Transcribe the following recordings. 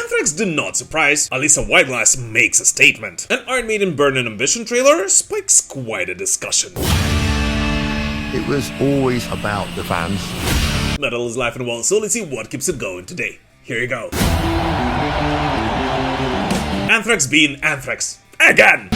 Anthrax did not surprise, Alissa White-Gluz makes a statement. An Iron Maiden Burn and Ambition trailer spikes quite a discussion. It was always about the fans. Metal is life and well, so let's see what keeps it going today. Here you go. Anthrax being Anthrax. Again!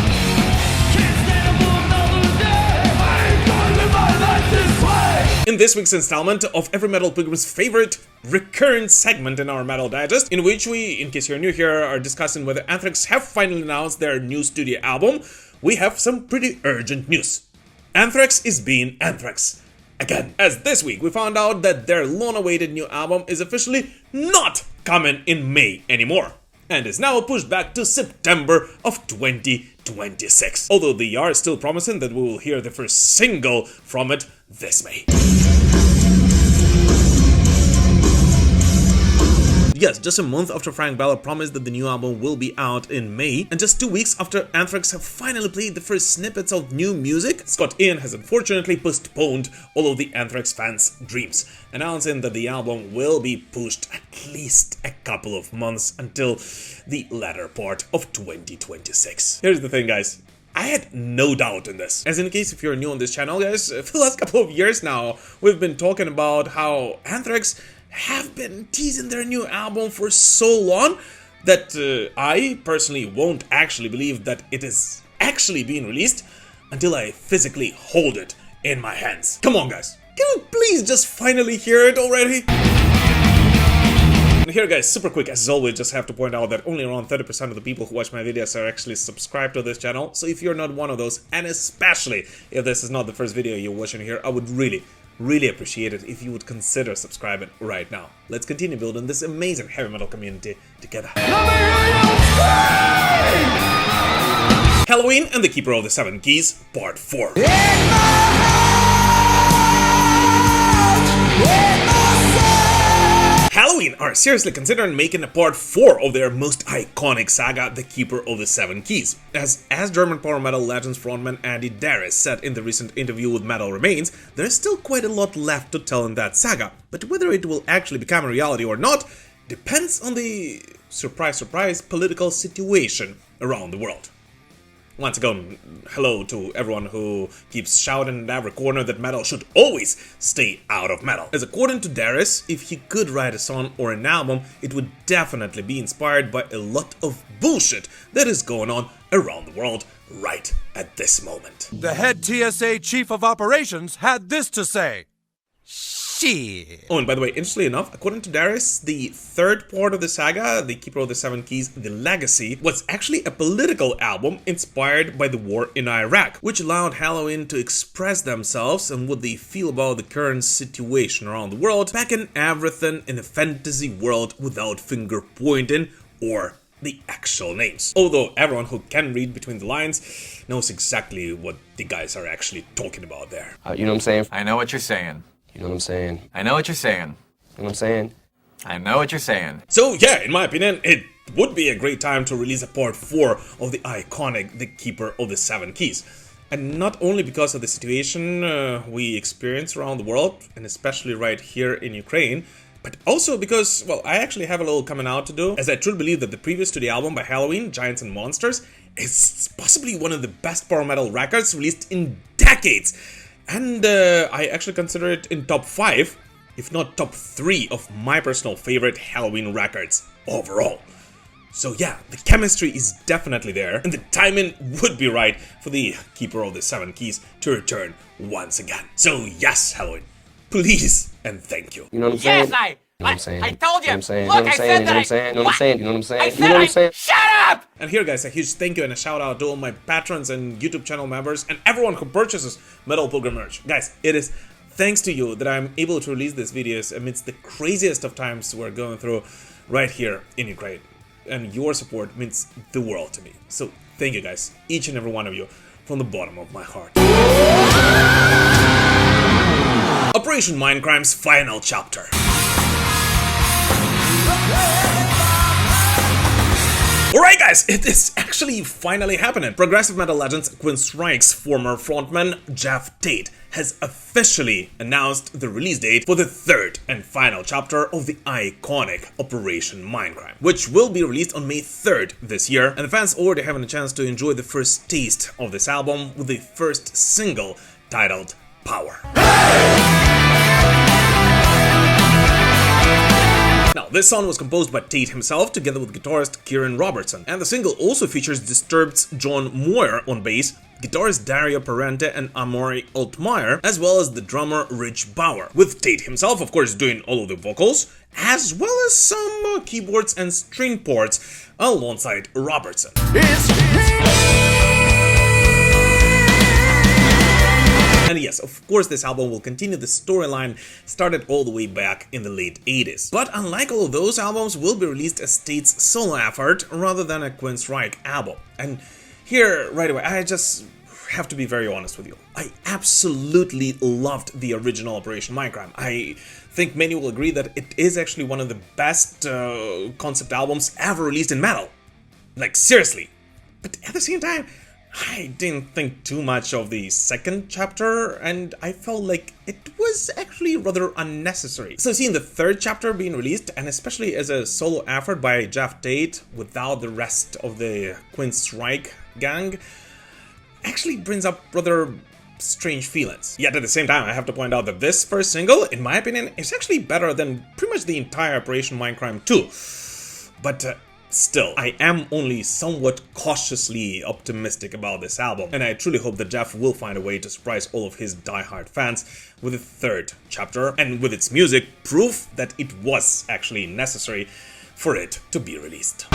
In this week's installment of every Metal Pilgrim's favorite recurrent segment in our Metal Digest, in which we, in case you're new here, are discussing whether Anthrax have finally announced their new studio album, we have some pretty urgent news. Anthrax is being Anthrax. Again, as this week we found out that their long-awaited new album is officially not coming in May anymore, and is now pushed back to September of 2026. Although they are still promising that we will hear the first single from it this May. Yes, just a month after Frank Bella promised that the new album will be out in May, and just 2 weeks after Anthrax have finally played the first snippets of new music, Scott Ian has unfortunately postponed all of the Anthrax fans' dreams, announcing that the album will be pushed at least a couple of months until the latter part of 2026. Here's the thing, guys. I had no doubt in this. As in case if you're new on this channel, guys, for the last couple of years now, we've been talking about how Anthrax have been teasing their new album for so long that I personally won't actually believe that it is actually being released until I physically hold it in my hands. Come on, guys. Can you please just finally hear it already? And here, guys, super quick, as always, just have to point out that only around 30% of the people who watch my videos are actually subscribed to this channel. So if you're not one of those, and especially if this is not the first video you're watching here, I would really appreciate it if you would consider subscribing right now. Let's continue building this amazing heavy metal community together. Helloween and the Keeper of the Seven Keys, Part 4. Helloween are seriously considering making a part 4 of their most iconic saga, The Keeper of the Seven Keys. As German power metal legends frontman Andy Darius said in the recent interview with Metal Remains, there's still quite a lot left to tell in that saga, but whether it will actually become a reality or not depends on the, surprise surprise, political situation around the world. Once again, hello to everyone who keeps shouting in every corner that metal should always stay out of metal. As according to Darius, if he could write a song or an album, it would definitely be inspired by a lot of bullshit that is going on around the world right at this moment. The head TSA chief of operations had this to say. Shit. Oh, and by the way, interestingly enough, according to Darius, the third part of the saga, The Keeper of the Seven Keys, The Legacy, was actually a political album inspired by the war in Iraq, which allowed Helloween to express themselves and what they feel about the current situation around the world, packing everything in a fantasy world without finger pointing or the actual names. Although everyone who can read between the lines knows exactly what the guys are actually talking about there. You know what I'm saying? I know what you're saying. You know what I'm saying? I know what you're saying. You know what I'm saying? I know what you're saying. So yeah, in my opinion, it would be a great time to release a part 4 of the iconic The Keeper of the Seven Keys. And not only because of the situation we experience around the world, and especially right here in Ukraine, but also because, well, I actually have a little coming out to do, as I truly believe that the previous to the album by Helloween, Giants and Monsters, is possibly one of the best power metal records released in decades. And I actually consider it in top 5, if not top 3 of my personal favorite Helloween records overall. So yeah, the chemistry is definitely there, and the timing would be right for the Keeper of the Seven Keys to return once again. So yes, Helloween, please and thank you. You know what I'm saying? Yes, I told you. You know what I'm saying? Look, I said that. You know what I'm saying? You know what I'm saying? You know what I'm saying? I You know what I'm saying? Shut up! And here, guys, a huge thank you and a shout out to all my patrons and YouTube channel members and everyone who purchases Metal Pilgrim merch. Guys, it is thanks to you that I'm able to release these videos amidst the craziest of times we're going through right here in Ukraine. And your support means the world to me. So thank you, guys, each and every one of you, from the bottom of my heart. Operation Mindcrime's final chapter. Alright, guys, it is actually finally happening. Progressive metal legends Queen Strike's former frontman Geoff Tate has officially announced the release date for the third and final chapter of the iconic Operation Mindcrime, which will be released on May 3rd this year, and the fans already having a chance to enjoy the first taste of this album with the first single titled Power. Now, this song was composed by Tate himself together with guitarist Kieran Robertson, and the single also features Disturbed's John Moyer on bass, guitarist Dario Parente and Amaury Altmaier, as well as the drummer Rich Bauer, with Tate himself, of course, doing all of the vocals, as well as some keyboards and string parts alongside Robertson. And yes, of course, this album will continue the storyline started all the way back in the late 80s. But unlike all of those albums, will be released as Tate's solo effort rather than a Queen's Reich album. And here, right away, I just have to be very honest with you. I absolutely loved the original Operation Mindcrime. I think many will agree that it is actually one of the best concept albums ever released in metal. Like, seriously. But at the same time, I didn't think too much of the second chapter, and I felt like it was actually rather unnecessary. So seeing the third chapter being released, and especially as a solo effort by Geoff Tate without the rest of the Queen's Reich gang, actually brings up rather strange feelings. Yet at the same time, I have to point out that this first single, in my opinion, is actually better than pretty much the entire Operation Mindcrime 2. But still, I am only somewhat cautiously optimistic about this album, and I truly hope that Geoff will find a way to surprise all of his diehard fans with a third chapter, and with its music, proof that it was actually necessary for it to be released.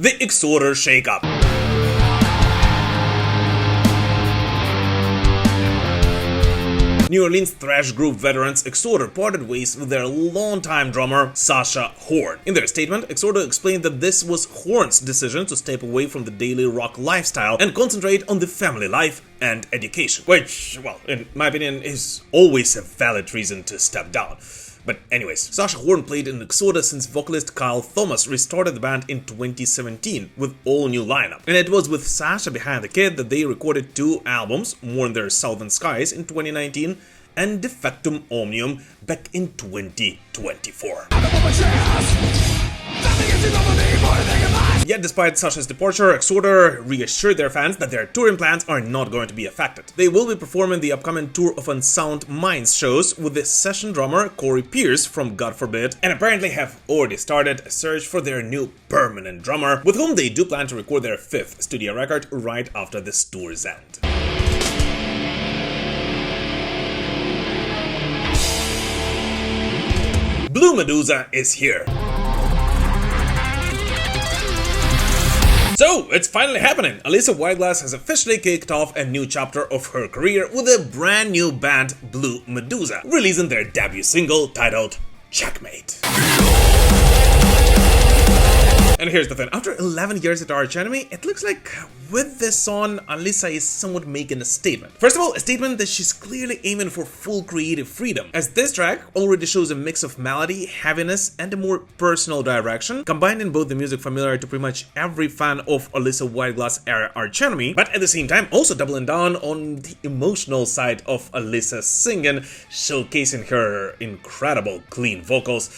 The Exhorder Shake-Up. New Orleans thrash group veterans Exhorder parted ways with their longtime drummer Sasha Horn. In their statement, Exhorder explained that this was Horn's decision to step away from the daily rock lifestyle and concentrate on the family life and education, which, well, in my opinion, is always a valid reason to step down. But anyways, Sasha Horn played in Exhorder since vocalist Kyle Thomas restarted the band in 2017 with all new lineup. And it was with Sasha behind the kit that they recorded 2 albums, Mourn Their Southern Skies in 2019 and Defectum Omnium back in 2024. Yet despite Sasha's departure, Exhorder reassured their fans that their touring plans are not going to be affected. They will be performing the upcoming Tour of Unsound Minds shows with the session drummer Corey Pierce from God Forbid, and apparently have already started a search for their new permanent drummer, with whom they do plan to record their 5th studio record right after this tour's end. Blue Medusa is here. So, it's finally happening! Alissa White-Gluz has officially kicked off a new chapter of her career with a brand new band, Blue Medusa, releasing their debut single titled Checkmate. And here's the thing, after 11 years at Arch Enemy, it looks like with this song, Alissa is somewhat making a statement. First of all, a statement that she's clearly aiming for full creative freedom, as this track already shows a mix of melody, heaviness, and a more personal direction, combining both the music familiar to pretty much every fan of Alissa White-Gluz era Arch Enemy, but at the same time also doubling down on the emotional side of Alissa's singing, showcasing her incredible clean vocals,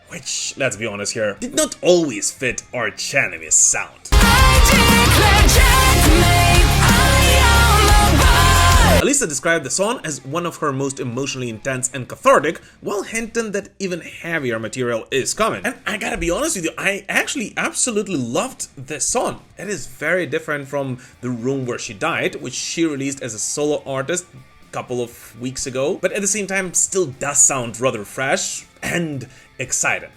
which, let's be honest here, did not always fit Arch Enemy's sound. Alissa described the song as one of her most emotionally intense and cathartic, while hinting that even heavier material is coming. And I gotta be honest with you, I actually absolutely loved this song. It is very different from The Room Where She Died, which she released as a solo artist a couple of weeks ago, but at the same time still does sound rather fresh and exciting.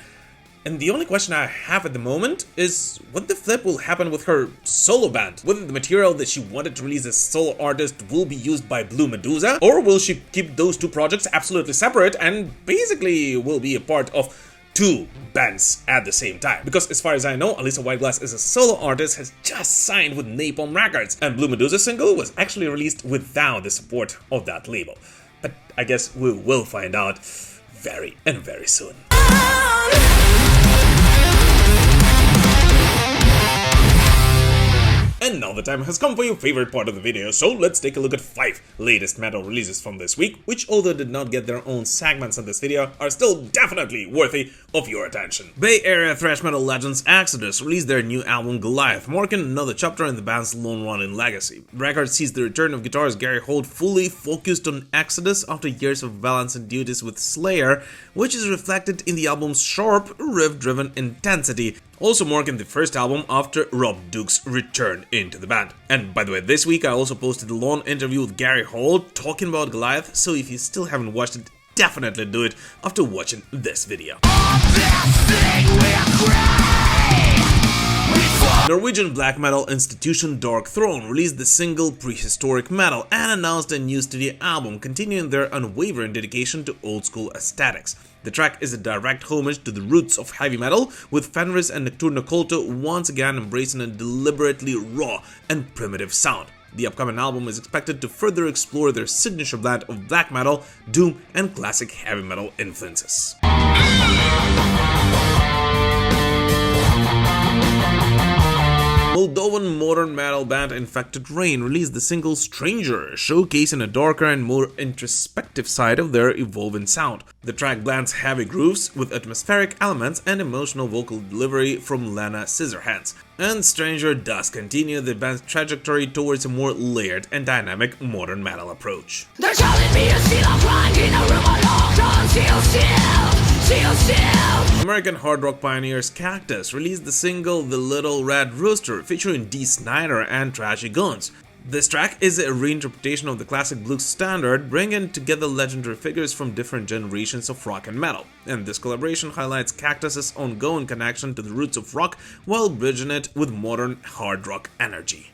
And the only question I have at the moment is what the flip will happen with her solo band. Whether the material that she wanted to release as solo artist will be used by Blue Medusa, or will she keep those 2 projects absolutely separate and basically will be a part of 2 bands at the same time. Because as far as I know, Alissa White-Gluz as a solo artist has just signed with Napalm Records, and Blue Medusa's single was actually released without the support of that label. But I guess we will find out very soon. And now the the time has come for your favorite part of the video, so let's take a look at 5 latest metal releases from this week, which although did not get their own segments in this video, are still definitely worthy of your attention. Bay Area thrash metal legends Exodus released their new album Goliath, marking another chapter in the band's long run in legacy. The record sees the return of guitarist Gary Holt fully focused on Exodus after years of balancing duties with Slayer, which is reflected in the album's sharp, riff-driven intensity, also marking the first album after Rob Duke's return into the band. And by the way, this week I also posted a long interview with Gary Holt talking about Goliath, so if you still haven't watched it, definitely do it after watching this video. Norwegian black metal institution Darkthrone released the single Prehistoric Metal and announced a new studio album, continuing their unwavering dedication to old-school aesthetics. The track is a direct homage to the roots of heavy metal, with Fenris and Nocturno Culto once again embracing a deliberately raw and primitive sound. The upcoming album is expected to further explore their signature blend of black metal, doom, and classic heavy metal influences. Moldovan modern metal band Infected Rain released the single Stranger, showcasing a darker and more introspective side of their evolving sound. The track blends heavy grooves with atmospheric elements and emotional vocal delivery from Lena Scissorhands. And Stranger does continue the band's trajectory towards a more layered and dynamic modern metal approach. They're telling me to steal, I'm crying in a room alone. Don't steal. American hard rock pioneers Cactus released the single The Little Red Rooster, featuring Dee Snider and Trashy Guns. This track is a reinterpretation of the classic blues standard, bringing together legendary figures from different generations of rock and metal. And this collaboration highlights Cactus's ongoing connection to the roots of rock while bridging it with modern hard rock energy.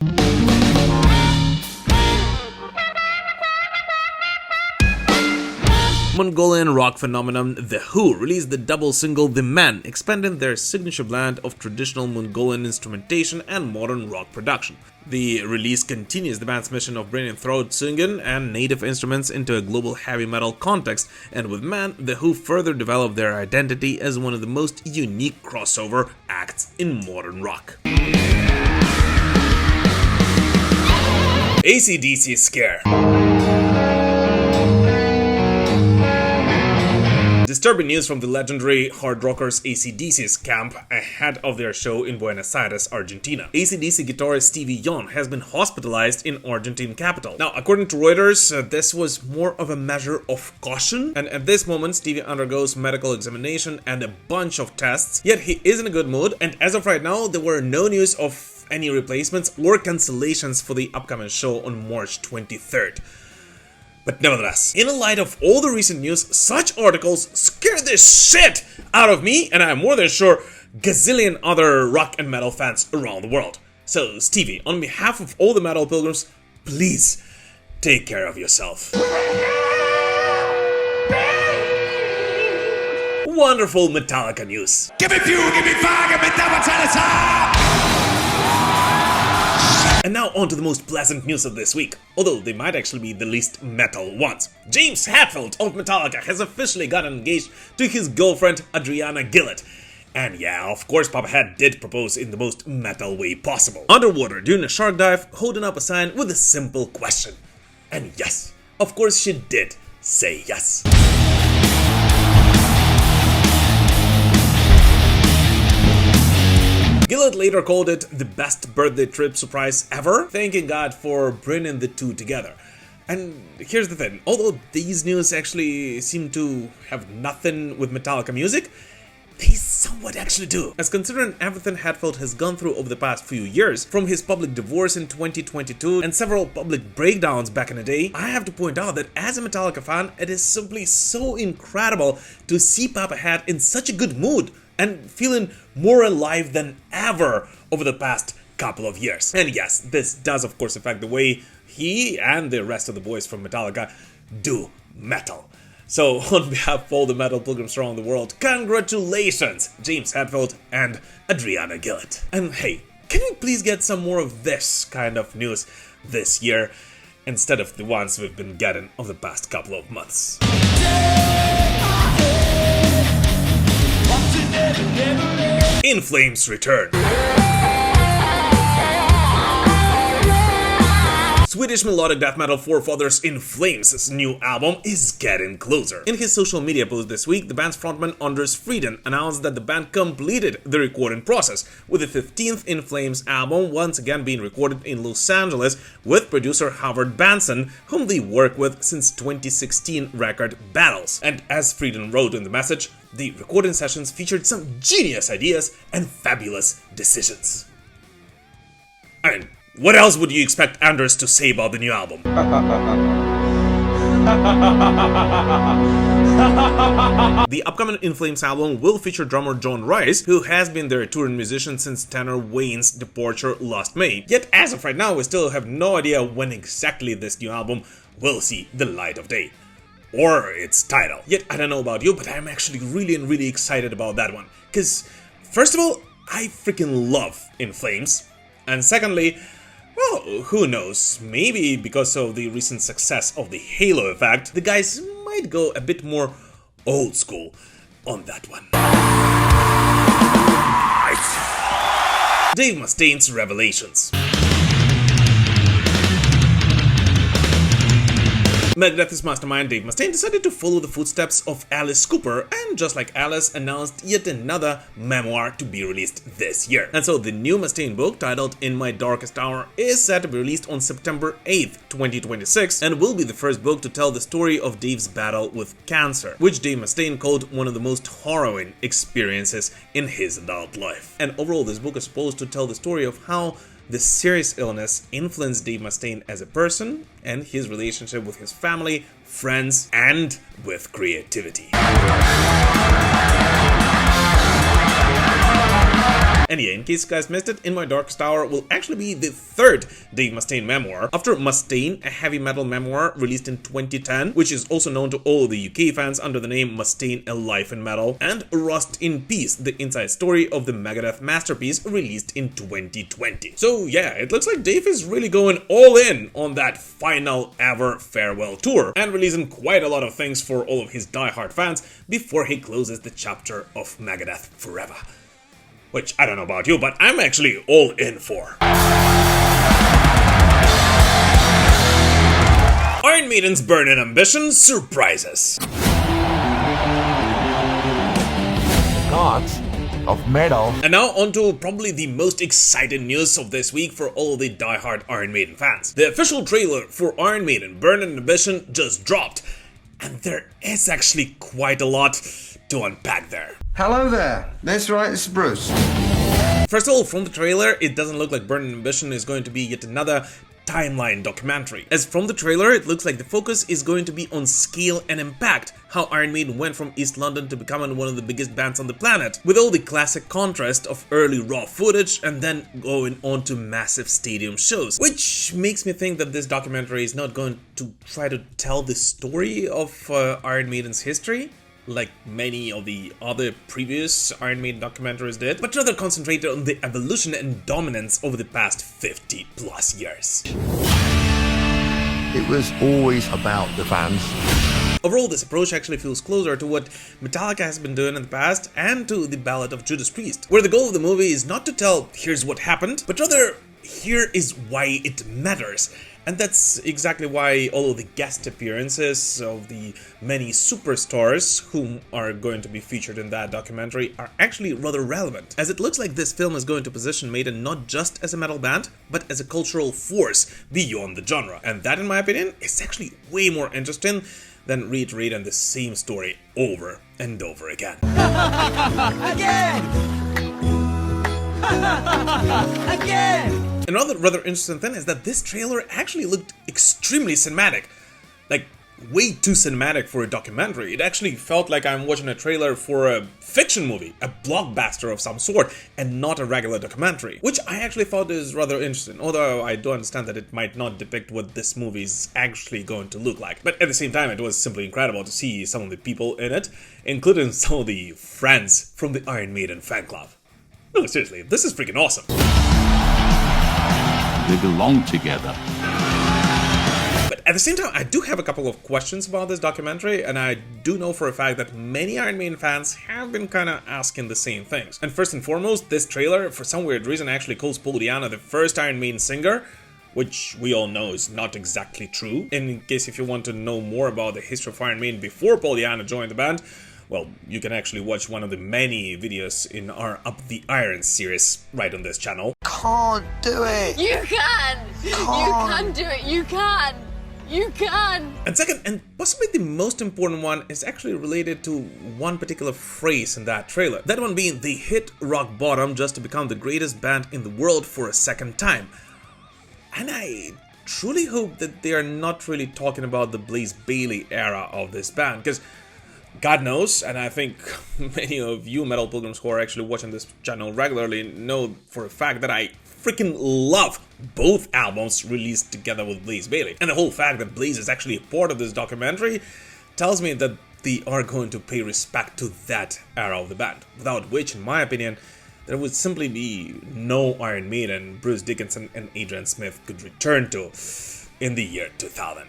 Mongolian rock phenomenon The Who released the double single The Men, expanding their signature blend of traditional Mongolian instrumentation and modern rock production. The release continues the band's mission of bringing throat singing and native instruments into a global heavy metal context, and with Men, The Who further developed their identity as one of the most unique crossover acts in modern rock. AC/DC Scare. Disturbing news from the legendary hard rockers AC/DC's camp ahead of their show in Buenos Aires, Argentina. AC/DC guitarist Stevie Young has been hospitalized in Argentine capital. Now, according to Reuters, this was more of a measure of caution, and at this moment Stevie undergoes medical examination and a bunch of tests, yet he is in a good mood, and as of right now there were no news of any replacements or cancellations for the upcoming show on March 23rd. But nevertheless, in light of all the recent news, such articles scare the shit out of me, and I'm more than sure gazillion other rock and metal fans around the world. So Stevie, on behalf of all the metal pilgrims, please take care of yourself. Wonderful Metallica news. Give me fuel, give me fire, give me that Metallica! And now on to the most pleasant news of this week, although they might actually be the least metal ones. James Hetfield of Metallica has officially gotten engaged to his girlfriend Adriana Gillett. And yeah, of course Papa Head did propose in the most metal way possible. Underwater during a shark dive, holding up a sign with a simple question. And yes, of course she did say yes. Gillett later called it the best birthday trip surprise ever, thanking God for bringing the two together. And here's the thing, although these news actually seem to have nothing with Metallica music, they somewhat actually do. As considering everything Hetfield has gone through over the past few years, from his public divorce in 2022 and several public breakdowns back in the day, I have to point out that as a Metallica fan, it is simply so incredible to see Papa Head in such a good mood and feeling more alive than ever over the past couple of years. And yes, this does of course affect the way he and the rest of the boys from Metallica do metal. So on behalf of all the metal pilgrims around the world, congratulations, James Hetfield and Adriana Gillett. And hey, can we please get some more of this kind of news this year, instead of the ones we've been getting over the past couple of months? In Flames return. Swedish melodic death metal forefathers In Flames' new album is getting closer. In his social media post this week, the band's frontman Anders Frieden announced that the band completed the recording process, with the 15th In Flames album once again being recorded in Los Angeles with producer Howard Benson, whom they work with since 2016 record Battles. And as Frieden wrote in the message, the recording sessions featured some genius ideas and fabulous decisions. I mean, what else would you expect Anders to say about the new album? The upcoming In Flames album will feature drummer John Rice, who has been their touring musician since tenor Wayne's departure last May. Yet as of right now, we still have no idea when exactly this new album will see the light of day. Or its title. Yet I don't know about you, but I'm actually really excited about that one. Cause, first of all, I freaking love In Flames. And secondly, well, who knows, maybe because of the recent success of the Halo effect, the guys might go a bit more old school on that one. Dave Mustaine's revelations. Megadeth's mastermind Dave Mustaine decided to follow the footsteps of Alice Cooper, and just like Alice, announced yet another memoir to be released this year. And so the new Mustaine book, titled In My Darkest Hour, is set to be released on September 8th, 2026, and will be the first book to tell the story of Dave's battle with cancer, which Dave Mustaine called one of the most harrowing experiences in his adult life. And overall, this book is supposed to tell the story of how this serious illness influenced Dave Mustaine as a person and his relationship with his family, friends, and with creativity. And yeah, in case you guys missed it, In My Darkest Hour will actually be the third Dave Mustaine memoir, after Mustaine, a heavy metal memoir released in 2010, which is also known to all the UK fans under the name Mustaine: A Life in Metal, and Rust in Peace, the inside story of the Megadeth masterpiece released in 2020. So yeah, it looks like Dave is really going all in on that final ever farewell tour, and releasing quite a lot of things for all of his diehard fans before he closes the chapter of Megadeth forever. Which, I don't know about you, but I'm actually all in for. Iron Maiden's Burning Ambition surprises. Gods of metal. And now onto probably the most exciting news of this week for all the diehard Iron Maiden fans. The official trailer for Iron Maiden Burning Ambition just dropped, and there is actually quite a lot to unpack there. Hello there, that's right, it's Bruce. First of all, from the trailer, it doesn't look like Burning Ambition is going to be yet another timeline documentary. As from the trailer, it looks like the focus is going to be on scale and impact, how Iron Maiden went from East London to becoming one of the biggest bands on the planet, with all the classic contrast of early raw footage and then going on to massive stadium shows. Which makes me think that this documentary is not going to try to tell the story of Iron Maiden's history, like many of the other previous Iron Maiden documentaries did, but rather concentrated on the evolution and dominance over the past 50 plus years. It was always about the fans. Overall, this approach actually feels closer to what Metallica has been doing in the past, and to The Ballad of Judas Priest, where the goal of the movie is not to tell here's what happened, but rather here is why it matters. And that's exactly why all of the guest appearances of the many superstars whom are going to be featured in that documentary are actually rather relevant, as it looks like this film is going to position Maiden not just as a metal band, but as a cultural force beyond the genre. And that, in my opinion, is actually way more interesting than reiterating the same story over and over again. Again! Another rather interesting thing is that this trailer actually looked extremely cinematic. Like, way too cinematic for a documentary. It actually felt like I'm watching a trailer for a fiction movie, a blockbuster of some sort, and not a regular documentary. Which I actually thought is rather interesting, although I do understand that it might not depict what this movie is actually going to look like. But at the same time, it was simply incredible to see some of the people in it, including some of the friends from the Iron Maiden fan club. No, seriously, this is freaking awesome. They belong together. But at the same time, I do have a couple of questions about this documentary, and I do know for a fact that many Iron Maiden fans have been kinda asking the same things. And first and foremost, this trailer, for some weird reason, actually calls Paul Di'Anno the first Iron Maiden singer, which we all know is not exactly true. And in case if you want to know more about the history of Iron Maiden before Paul Di'Anno joined the band, well, you can actually watch one of the many videos in our Up the Iron series right on this channel. Can't do it. You can! You can do it! You can! You can! And second, and possibly the most important one, is actually related to one particular phrase in that trailer. That one being, they hit rock bottom just to become the greatest band in the world for a second time. And I truly hope that they are not really talking about the Blaze Bayley era of this band, because God knows, and I think many of you metal pilgrims who are actually watching this channel regularly know for a fact that I freaking love both albums released together with Blaze Bayley. And the whole fact that Blaze is actually a part of this documentary tells me that they are going to pay respect to that era of the band, without which, in my opinion, there would simply be no Iron Maiden Bruce Dickinson and Adrian Smith could return to in the year 2000.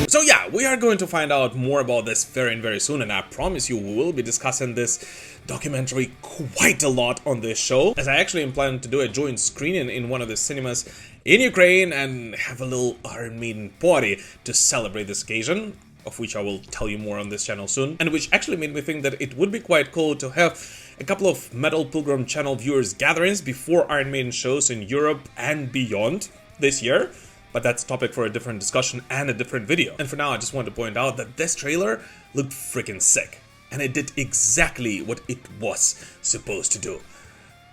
So yeah, we are going to find out more about this very soon, and I promise you we will be discussing this documentary quite a lot on this show, as I actually am planning to do a joint screening in one of the cinemas in Ukraine and have a little Iron Maiden party to celebrate this occasion, of which I will tell you more on this channel soon, and which actually made me think that it would be quite cool to have a couple of Metal Pilgrim channel viewers gatherings before Iron Maiden shows in Europe and beyond this year. But that's a topic for a different discussion and a different video. And for now, I just want to point out that this trailer looked freaking sick. And it did exactly what it was supposed to do.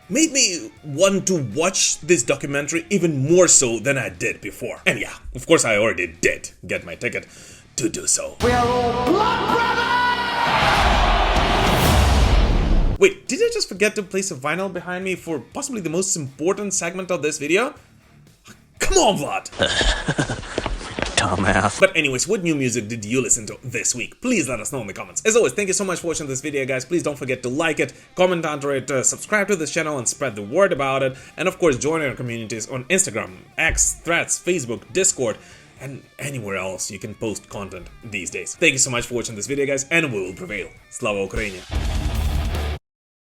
Made me want to watch this documentary even more so than I did before. And yeah, of course I already did get my ticket to do so. We are all blood brothers! Wait, did I just forget to place a vinyl behind me for possibly the most important segment of this video? Come on, Vlad! Dumbass. But anyways, what new music did you listen to this week? Please let us know in the comments. As always, thank you so much for watching this video, guys. Please don't forget to like it, comment under it, subscribe to this channel and spread the word about it. And of course, join our communities on Instagram, X, Threads, Facebook, Discord, and anywhere else you can post content these days. Thank you so much for watching this video, guys, and we will prevail. Slava Ukraini!